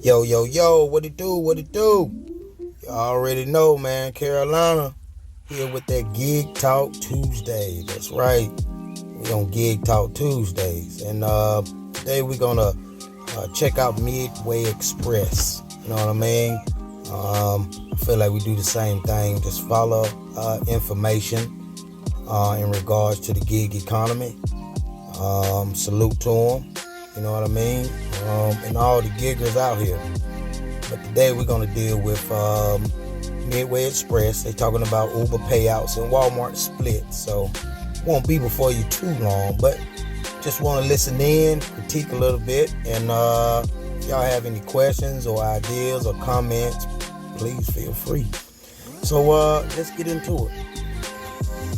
Yo, yo, yo, what it do? What it do? You already know, man. Carolina here with that Gig Talk Tuesday. That's right. We on Gig Talk Tuesdays. And today we're going to check out Midway Express. You know what I mean? I feel like we do the same thing. Just follow information in regards to the gig economy. Salute to them. You know what I mean? And all the giggers out here. But today we're going to deal with Midway Express. They're talking about Uber payouts and Walmart splits. So won't be before you too long, but just want to listen in, critique a little bit. And if y'all have any questions or ideas or comments, please feel free. So let's get into it.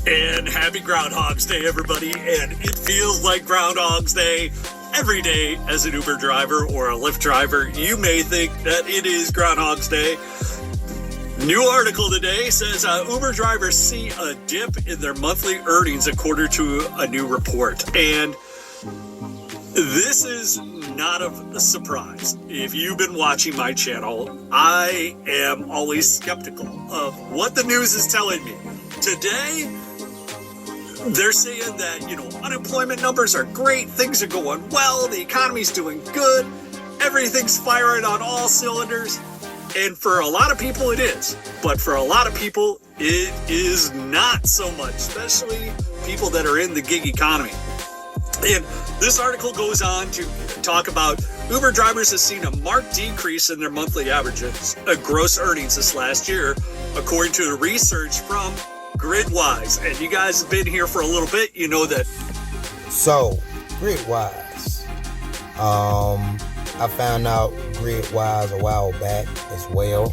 And happy Groundhog's Day, everybody. And it feels like Groundhog's Day every day as an Uber driver or a Lyft driver. You may think that it is Groundhog's Day. New article today says Uber drivers see a dip in their monthly earnings according to a new report. And this is not a surprise. If you've been watching my channel, I am always skeptical of what the news is telling me. Today, they're saying that, unemployment numbers are great, things are going well, the economy's doing good, everything's firing on all cylinders. And for a lot of people, it is. But for a lot of people, it is not so much, especially people that are in the gig economy. And this article goes on to talk about Uber drivers have seen a marked decrease in their monthly averages, gross earnings this last year, according to the research from Gridwise. And you guys have been here for a little bit, you know that. So, Gridwise. I found out Gridwise a while back as well.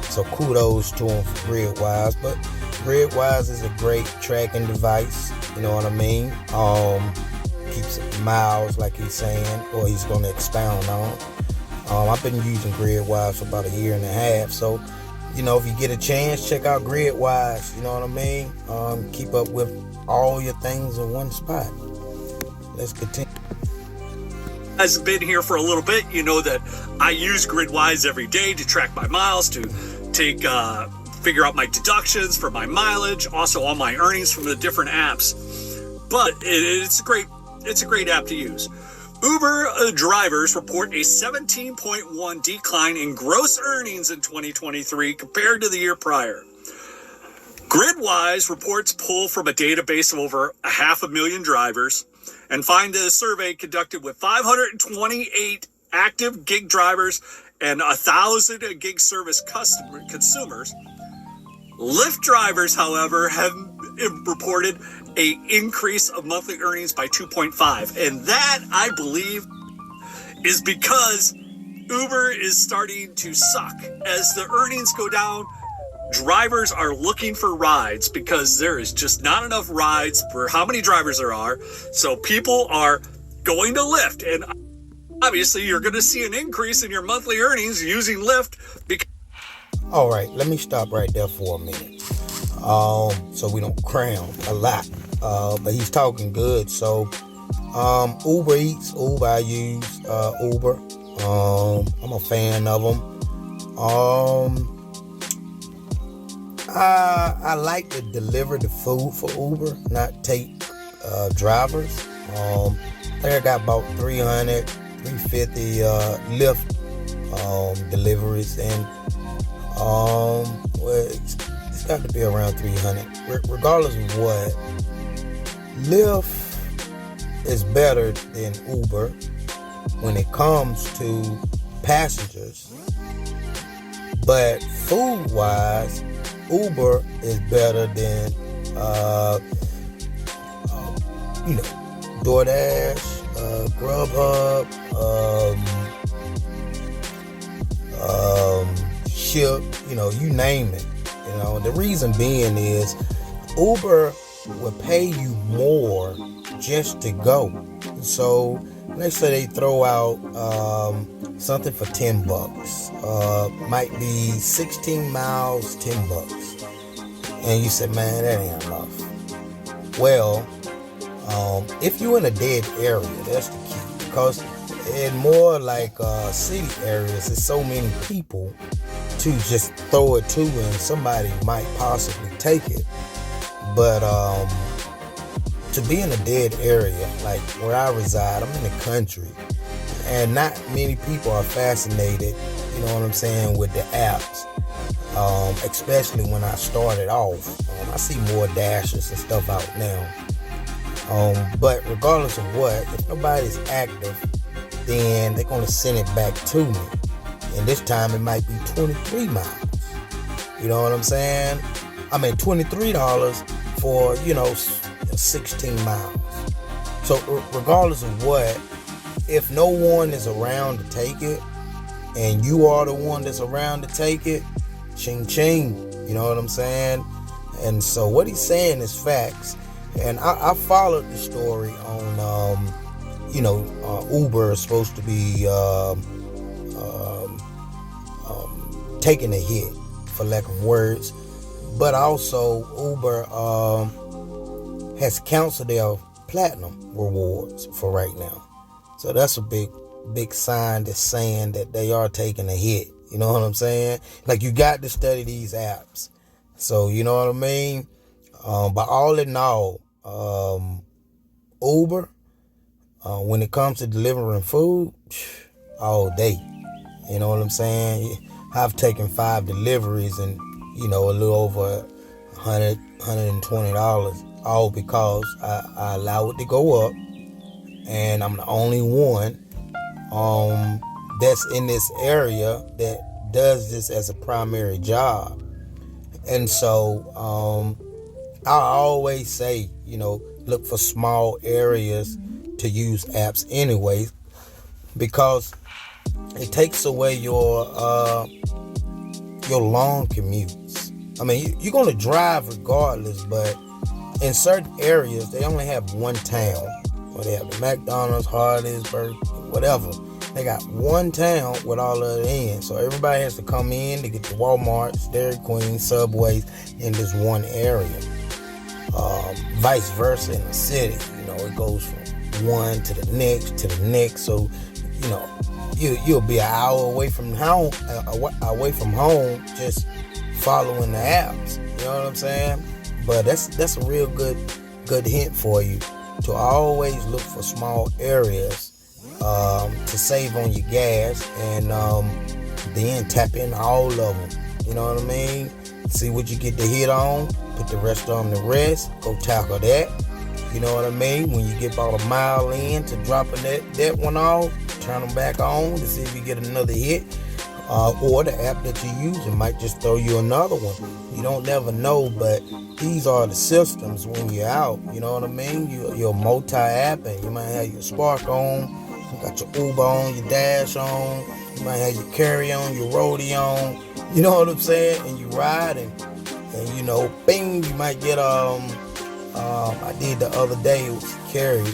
So kudos to him for Gridwise. But Gridwise is a great tracking device. You know what I mean? Keeps miles, like he's saying, or he's going to expound on. I've been using Gridwise for about a year and a half. So, if you get a chance, check out Gridwise. You know what I mean? Keep up with all your things in one spot. Let's continue. Has been here for a little bit, you know that I use Gridwise every day to track my miles, to figure out my deductions for my mileage, also all my earnings from the different apps. But it's a great app to use. Uber drivers report a 17.1 decline in gross earnings in 2023 compared to the year prior. Gridwise reports pull from a database of over 500,000 drivers and find a survey conducted with 528 active gig drivers and 1,000 gig service consumers. Lyft drivers, however, have reported an increase of monthly earnings by 2.5. And that, I believe, is because Uber is starting to suck. As the earnings go down, drivers are looking for rides because there is just not enough rides for how many drivers there are. So people are going to Lyft. And obviously, you're going to see an increase in your monthly earnings using Lyft. All right, let me stop right there for a minute. So we don't cram a lot. But he's talking good. So Uber Eats, I use Uber. I'm a fan of them. I like to deliver the food for Uber, not take drivers. I think I got about 300, 350 Lyft deliveries, and it's got to be around 300. Regardless of what, Lyft is better than Uber when it comes to passengers, but food-wise, Uber is better than, DoorDash, Grubhub, Ship, you name it. The reason being is Uber will pay you more just to go. So let's say they throw out something for $10. Might be 16 miles, $10. And you say, man, that ain't enough. Well, if you're in a dead area, that's the key. Because in more like city areas, there's so many people to just throw it to, and somebody might possibly take it. But to be in a dead area, like where I reside, I'm in the country, and not many people are fascinated, you know what I'm saying, with the apps. Especially when I started off. I see more dashes and stuff out now. But regardless of what, if nobody's active, then they're going to send it back to me. And this time it might be 23 miles. You know what I'm saying? I mean, $23 for, 16 miles. So regardless of what, if no one is around to take it, and you are the one that's around to take it, ching ching, you know what I'm saying? And so what he's saying is facts. And I followed the story on, Uber is supposed to be taking a hit, for lack of words. But also Uber has canceled their platinum rewards for right now. So that's a big sign that's saying that they are taking a hit. You know what I'm saying? Like, you got to study these apps. So, you know what I mean? But all in all, Uber, when it comes to delivering food, all day. You know what I'm saying? I've taken 5 deliveries and, a little over $100, $120, all because I allow it to go up. And I'm the only one that's in this area that does this as a primary job. And so I always say, look for small areas to use apps anyways, because it takes away your long commutes. I mean, you're going to drive regardless, but in certain areas, they only have one town. Or they have the McDonald's, Hardee's, Burger, whatever. They got one town with all of it in. So everybody has to come in to get the Walmarts, Dairy Queen, Subways in this one area. Vice versa in the city. It goes from one to the next. So, you'll be an hour away from home, just following the apps. You know what I'm saying? But that's a real good hint for you, to always look for small areas to save on your gas, and then tap in all of them. You know what I mean? See what you get the hit on, put the rest on the rest, go tackle that. You know what I mean? When you get about a mile in to dropping that one off, turn them back on to see if you get another hit. Or the app that you use, it might just throw you another one. You don't never know, but these are the systems when you're out. You know what I mean? You're multi-apping. You might have your Spark on, you got your Uber on, your Dash on, you might have your Carry on, your Roadie on. You know what I'm saying? And you ride and bing, you might get I did the other day, it was Carry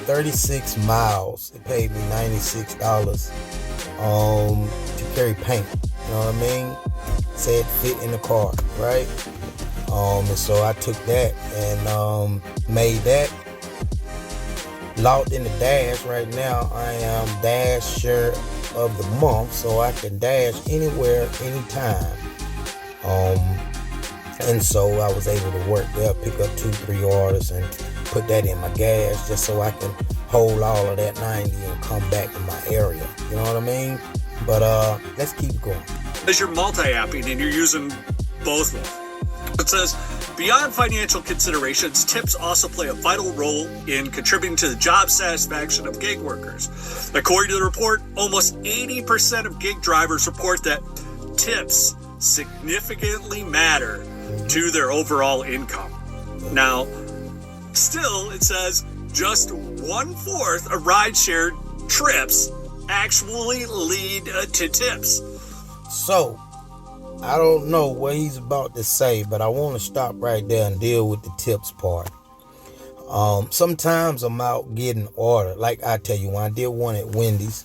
36 miles. It paid me $96 to carry paint. You know what I mean? Said fit in the car, right? And so I took that and made that. Logged in the Dash. Right now I am Dasher of the month, so I can dash anywhere, anytime. And so I was able to work there, pick up 2-3 orders and put that in my gas, just so I can hold all of that 90 and come back to my area. You know what I mean? But let's keep going. As you're multi-apping and you're using both of them, it says, beyond financial considerations, tips also play a vital role in contributing to the job satisfaction of gig workers. According to the report, almost 80% of gig drivers report that tips significantly matter to their overall income. Now, still, it says just 1/4 of rideshare trips actually lead to tips. So, I don't know what he's about to say, but I want to stop right there and deal with the tips part. Sometimes I'm out getting order. Like I tell you, when I did one at Wendy's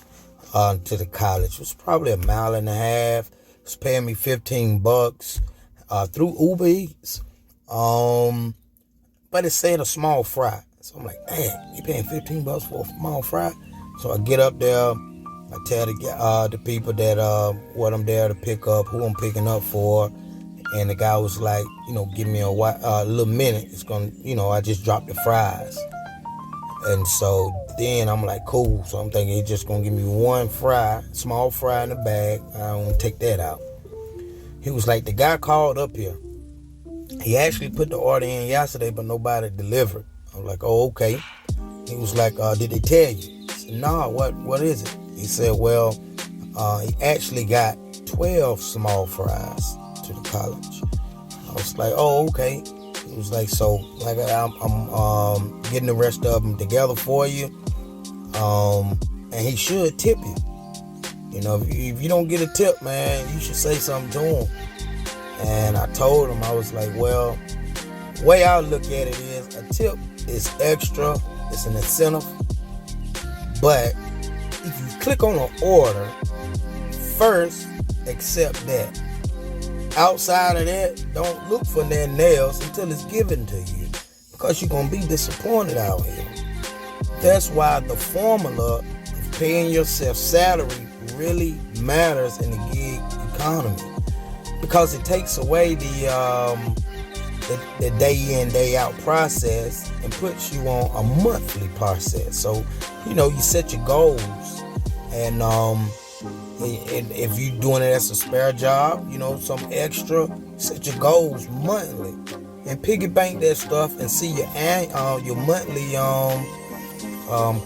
to the college, it was probably 1.5 miles. It was paying me $15 through Uber Eats. But it said a small fry. So I'm like, man, you paying $15 for a small fry? So I get up there, I tell the people that what I'm there to pick up, who I'm picking up for, and the guy was like, give me a little minute. It's gonna, I just dropped the fries, and so then I'm like, cool. So I'm thinking he's just gonna give me one fry, small fry in the bag. I don't take that out. He was like, the guy called up here. He actually put the order in yesterday, but nobody delivered. I was like, oh, okay. He was like, did they tell you? I said, no, what is it? He said, well, he actually got 12 small fries to the college. I was like, oh, okay. He was like, so like I'm getting the rest of them together for you. And he should tip you. If you don't get a tip, man, you should say something to him. And I told him, I was like, well, the way I look at it is a tip is extra, it's an incentive. But if you click on an order, first accept that. Outside of that, don't look for their nails until it's given to you, because you're going to be disappointed out here. That's why the formula of paying yourself salary really matters in the gig economy, because it takes away the day in, day out process and puts you on a monthly process. So, you set your goals, and if you're doing it as a spare job, some extra, set your goals monthly and piggy bank that stuff and see your monthly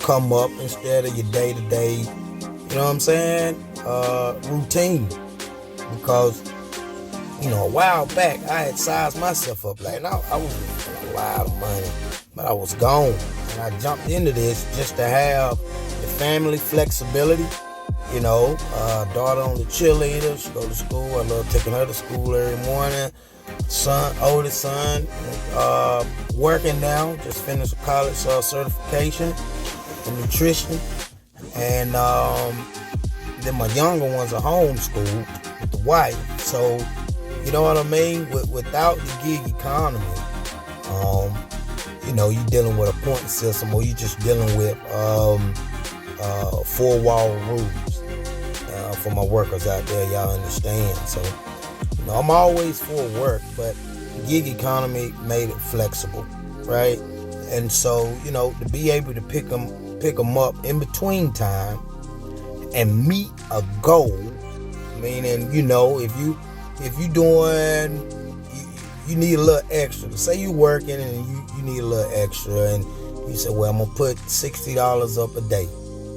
come up instead of your day-to-day, you know what I'm saying, routine. Because a while back I had sized myself up, like I was making a lot of money, but I was gone, and I jumped into this just to have the family flexibility. Daughter on the cheerleader, she go to school. I love taking her to school every morning. Oldest son, working now, just finished a college certification in nutrition, and then my younger ones are homeschooled with the wife. So, you know what I mean? Without the gig economy, you're dealing with a point system, or you're just dealing with four-wall rules. For my workers out there, y'all understand. So, I'm always for work, but the gig economy made it flexible, right? And so, to be able to pick them up in between time and meet a goal, meaning, if you doing, you need a little extra. Say you working and you need a little extra, and you say, well, I'm gonna put $60 up a day.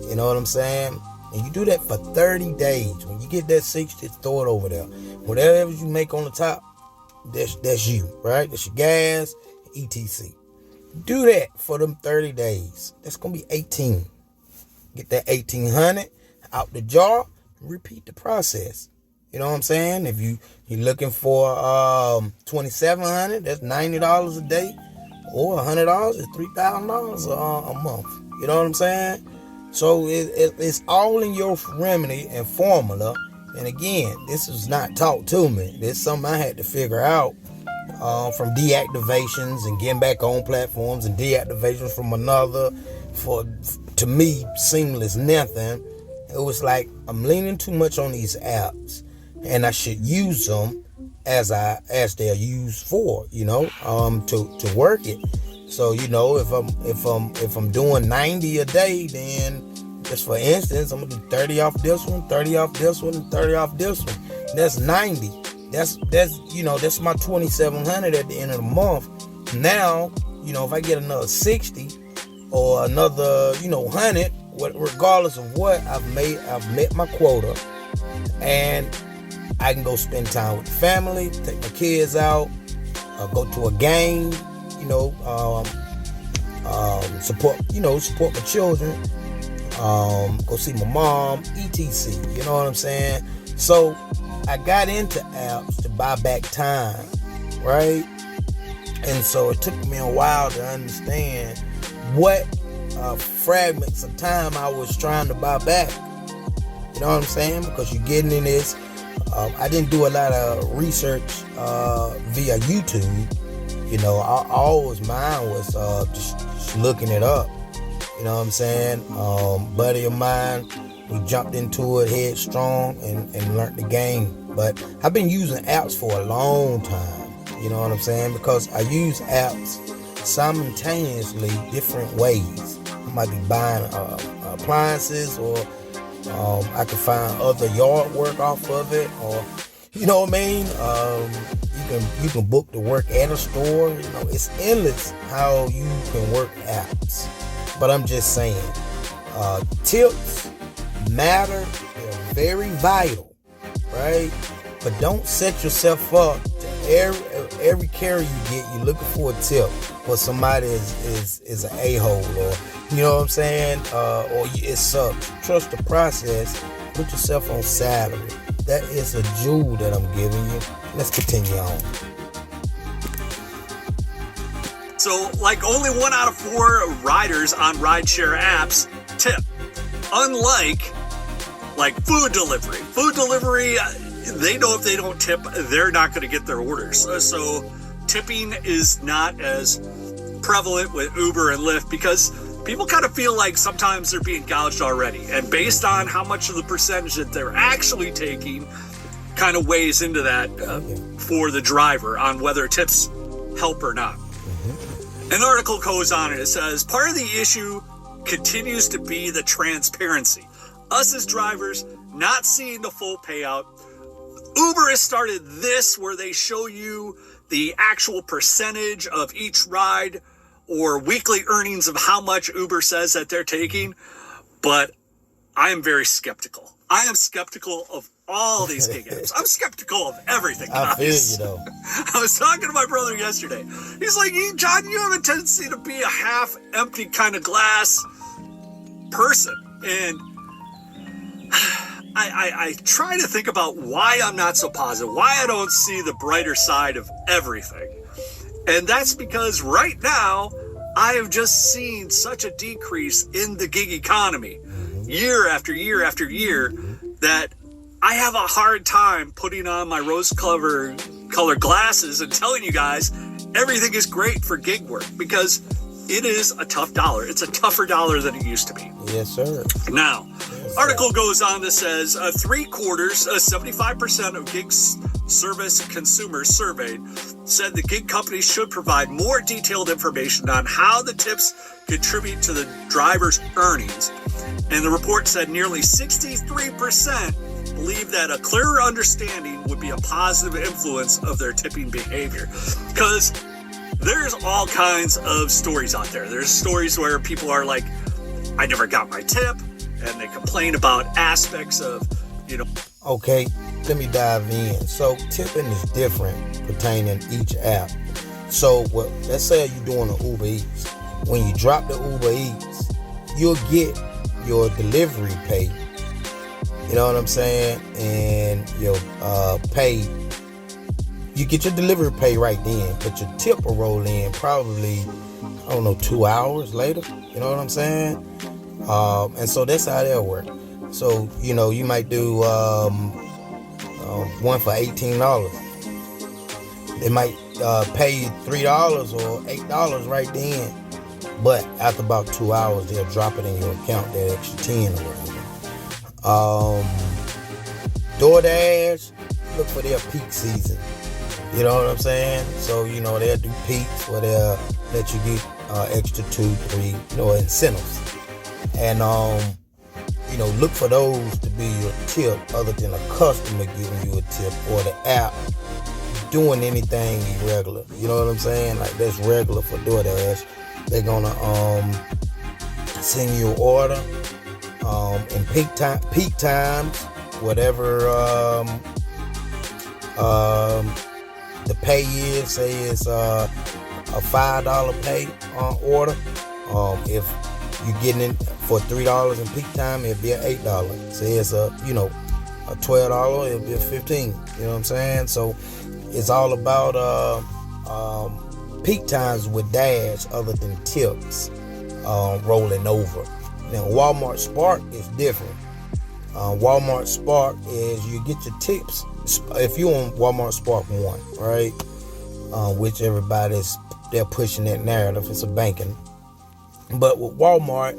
You know what I'm saying? And you do that for 30 days. When you get that 60, throw it over there. Whatever you make on the top, that's you, right? That's your gas, etc. Do that for them 30 days. That's going to be 18. Get that 1,800 out the jar, and repeat the process. You know what I'm saying? If you're looking for $2,700, that's $90 a day. Or $100 is $3,000 a month. You know what I'm saying? So it's all in your remedy and formula. And again, this was not taught to me. This is something I had to figure out from deactivations and getting back on platforms, and deactivations from another. To me, seamless nothing. It was like, I'm leaning too much on these apps, and I should use them as they're used for, to work it. So, if I'm doing 90 a day, then just for instance, I'm gonna do 30 off this one, 30 off this one, and 30 off this one. That's 90. That's my 2,700 at the end of the month. Now, if I get another 60 or another, 100, regardless of what I've met my quota, and I can go spend time with the family, take my kids out, go to a game. Support my children, go see my mom, etc. You know what I'm saying? So I got into apps to buy back time, right? And so it took me a while to understand what fragments of time I was trying to buy back. You know what I'm saying? Because you're getting in this. I didn't do a lot of research via YouTube. Mine was just looking it up. You know what I'm saying? Buddy of mine, we jumped into it headstrong and learned the game. But I've been using apps for a long time. You know what I'm saying? Because I use apps simultaneously different ways. I might be buying appliances, or I can find other yard work off of it, or you know what I mean? You can book the work at a store. You know, it's endless how you can work apps. But I'm just saying, tips matter. They're very vital, right? But don't set yourself up to every carry you get, you're looking for a tip, but somebody is an a-hole, or you know what I'm saying, or it sucks. Trust the process. Put yourself on salary. That is a jewel that I'm giving you. Let's continue on. So, like, only 1 out of 4 riders on rideshare apps tip. Unlike, like, food delivery. Food delivery, they know if they don't tip, they're not going to get their orders. So, tipping is not as prevalent with Uber and Lyft because people kind of feel like sometimes they're being gouged already. And based on how much of the percentage that they're actually taking, kind of weighs into that for the driver on whether tips help or not. An article goes on and it says, part of the issue continues to be the transparency. Us as drivers not seeing the full payout. Uber has started this where they show you the actual percentage of each ride or weekly earnings of how much Uber says that they're taking. But I am very skeptical. I am skeptical of all these gig apps. I'm skeptical of everything, guys. I feel you, though. I was talking to my brother yesterday. He's like, John, you have a tendency to be a half-empty kind of glass person. And I try to think about why I'm not so positive, why I don't see the brighter side of everything. And that's because right now, I have just seen such a decrease in the gig economy, year after year after year, that I have a hard time putting on my rose-colored glasses and telling you guys everything is great for gig work, because it is a tough dollar. It's a tougher dollar than it used to be. Yes, sir. Now, article goes on that says 75% of gig service consumers surveyed said the gig companies should provide more detailed information on how the tips contribute to the driver's earnings. And the report said nearly 63% believe that a clearer understanding would be a positive influence of their tipping behavior. Because there's all kinds of stories out there. There's stories where people are like, I never got my tip, and they complain about aspects of, Okay, let me dive in. So tipping is different pertaining each app. So let's say you're doing an Uber Eats. When you drop the Uber Eats, you'll get your delivery pay. You know what I'm saying? And your pay, you get your delivery pay right then, but your tip will roll in probably, 2 hours later. You know what I'm saying? And so that's how that'll work. So, you might do one for $18. They might pay you $3 or $8 right then. But after about 2 hours, they'll drop it in your account, that extra 10 or whatever. DoorDash, look for their peak season. You know what I'm saying? So, they'll do peaks where they'll let you get extra 2, 3, incentives. And, look for those to be your tip other than a customer giving you a tip or the app doing anything irregular. You know what I'm saying? Like, that's regular for DoorDash. They're gonna send you an order in peak times, whatever the pay is. Say it's a $5 pay order. If you're getting it for $3 in peak time, it'll be an $8. Say it's a $12, it'll be a $15. You know what I'm saying? So it's all about peak times with Dash other than tips rolling over. Now, Walmart Spark is different. Walmart Spark is you get your tips if you're on Walmart Spark 1, right? Which they're pushing that narrative. It's a banking But with Walmart,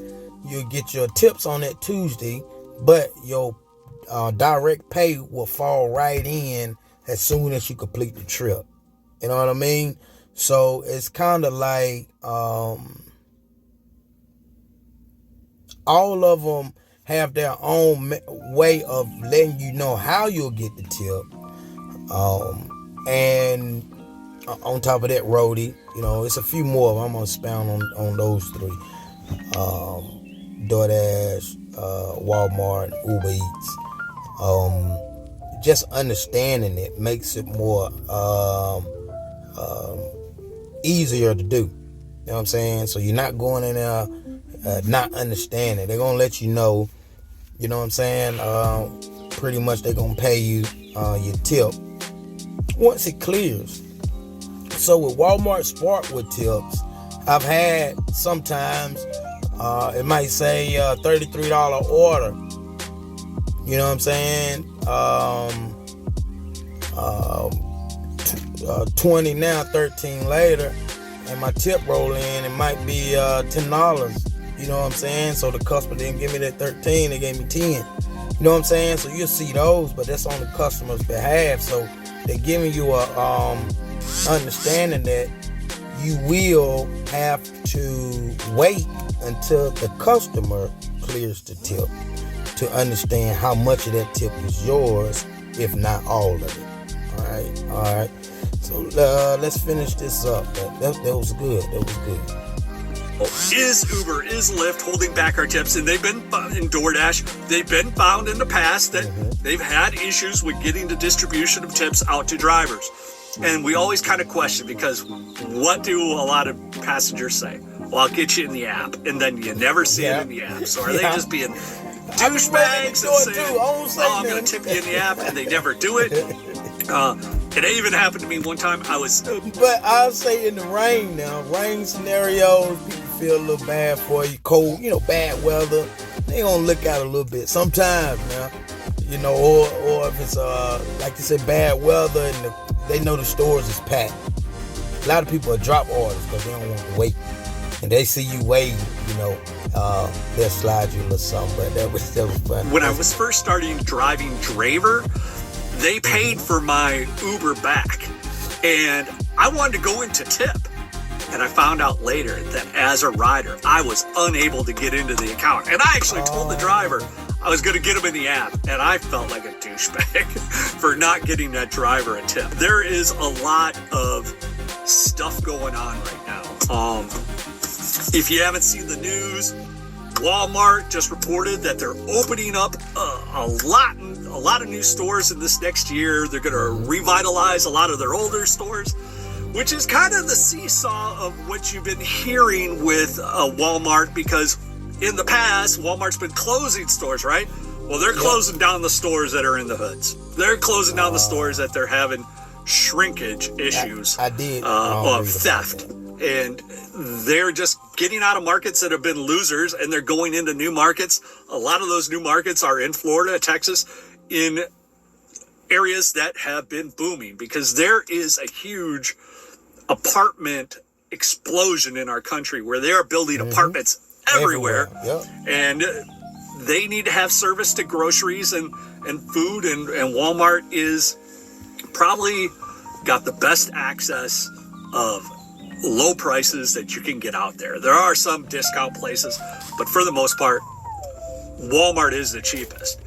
you'll get your tips on that Tuesday, but your direct pay will fall right in as soon as you complete the trip. You know what I mean? So it's kind of like all of them have their own way of letting you know how you'll get the tip. And on top of that, Roadie, it's a few more of them. I'm going to expound on those three. DoorDash, Walmart, Uber Eats. Just understanding it makes it more easier to do. You know what I'm saying? So you're not going in there not understanding. They're going to let you know, you know what I'm saying? Pretty much they're going to pay you your tip once it clears. So with Walmart Sparkwood tips, I've had sometimes it might say $33 order. You know what I'm saying? 20 now, 13 later, and my tip roll in, it might be $10. You know what I'm saying? So the customer didn't give me that 13, they gave me 10. You know what I'm saying? So you'll see those, but that's on the customer's behalf. So they're giving you a understanding that you will have to wait until the customer clears the tip to understand how much of that tip is yours, if not all of it. All right. So let's finish this up. That was good. Is Uber, is Lyft holding back our tips? And they've been in DoorDash. They've been found in the past that they've had issues with getting the distribution of tips out to drivers. And we always kind of question, because what do a lot of passengers say? Well, I'll get you in the app, and then you never see it in the app. So are they just being douchebags and saying, I'm going to tip you in the app, and they never do it? It even happened to me one time. But I'll say in the rain now, rain scenarios, people feel a little bad for you. Cold, bad weather, they gonna look out a little bit sometimes now, or if it's like you said, bad weather and they know the stores is packed. A lot of people will drop orders because they don't want to wait, and they see you waiting, they'll slide you a little something. But that was fun. When I was first starting driving Draver, they paid for my Uber back, and I wanted to go into tip. And I found out later that as a rider, I was unable to get into the account. And I actually told the driver I was going to get him in the app. And I felt like a douchebag for not getting that driver a tip. There is a lot of stuff going on right now. If you haven't seen the news, Walmart just reported that they're opening up a lot of new stores in this next year. They're going to revitalize a lot of their older stores, which is kind of the seesaw of what you've been hearing with Walmart, because in the past, Walmart's been closing stores, right? Well, they're closing down the stores that are in the hoods. They're closing down the stores that they're having shrinkage issues of theft. And they're just getting out of markets that have been losers, and they're going into new markets. A lot of those new markets are in Florida, Texas, in areas that have been booming, because there is a huge apartment explosion in our country where they are building apartments everywhere. And they need to have service to groceries and food, and Walmart is probably got the best access of low prices that you can get out there. There are some discount places, but for the most part, Walmart is the cheapest.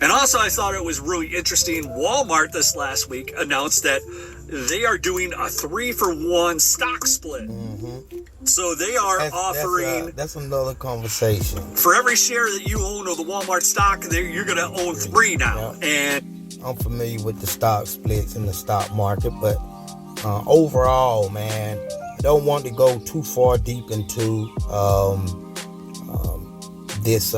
And also, I thought it was really interesting, Walmart this last week announced that they are doing a 3-for-1 stock split. So they are offering... That's another conversation. For every share that you own of the Walmart stock, you're going to own 3 now. And I'm familiar with the stock splits in the stock market, but overall, man, I don't want to go too far deep into this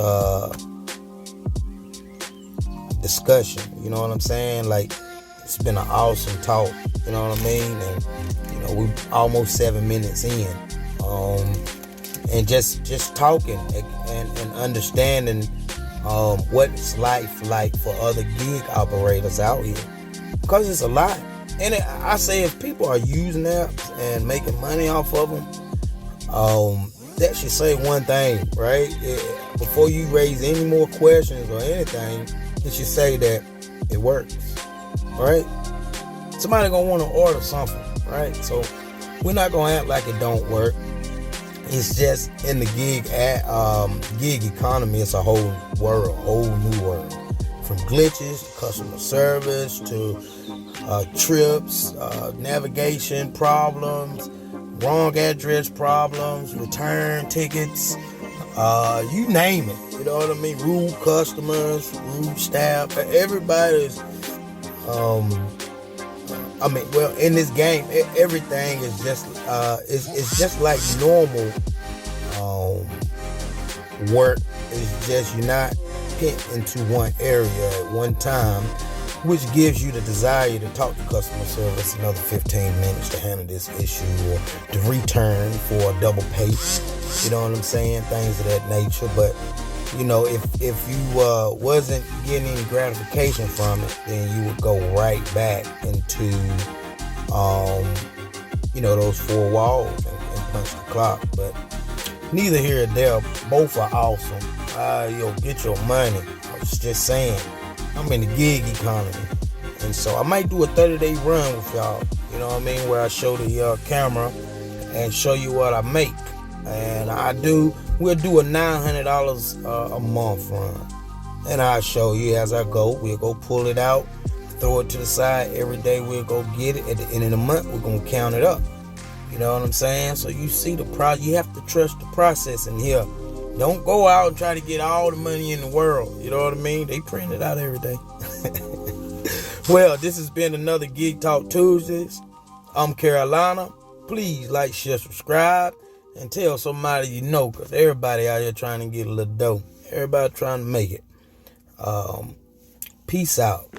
discussion. You know what I'm saying? Like, it's been an awesome talk. You know what I mean? And we're almost 7 minutes in, and just talking and understanding what it's like for other gig operators out here, because it's a lot. And I say, if people are using apps and making money off of them, that should say one thing, right? Before you raise any more questions or anything, it should say that it works, right? Somebody gonna want to order something, right? So we're not gonna act like it don't work. It's just in the gig economy, it's a whole new world. From glitches to customer service to trips, navigation problems, wrong address problems, return tickets, you name it. You know what I mean? Rude customers, rude staff. Everybody's, in this game, everything is just, it's just like normal work. It's just you're not pent into one area at one time, which gives you the desire to talk to customer service another 15 minutes to handle this issue or to return for a double pay. You know what I'm saying? Things of that nature. But, you know, if you wasn't getting any gratification from it, then you would go right back into, those four walls and punch the clock. But neither here nor there, both are awesome. Get your money. I was just saying, I'm in the gig economy. And so I might do a 30-day run with y'all, you know what I mean, where I show the camera and show you what I make. And we'll do a $900 a month run. And I'll show you as I go. We'll go pull it out, throw it to the side. Every day we'll go get it. At the end of the month, we're going to count it up. You know what I'm saying? So you see the process. You have to trust the process in here. Don't go out and try to get all the money in the world. You know what I mean? They print it out every day. Well, this has been another Gig Talk Tuesdays. I'm Carolina. Please like, share, subscribe, and tell somebody you know, because everybody out here trying to get a little dough. Everybody trying to make it. Peace out.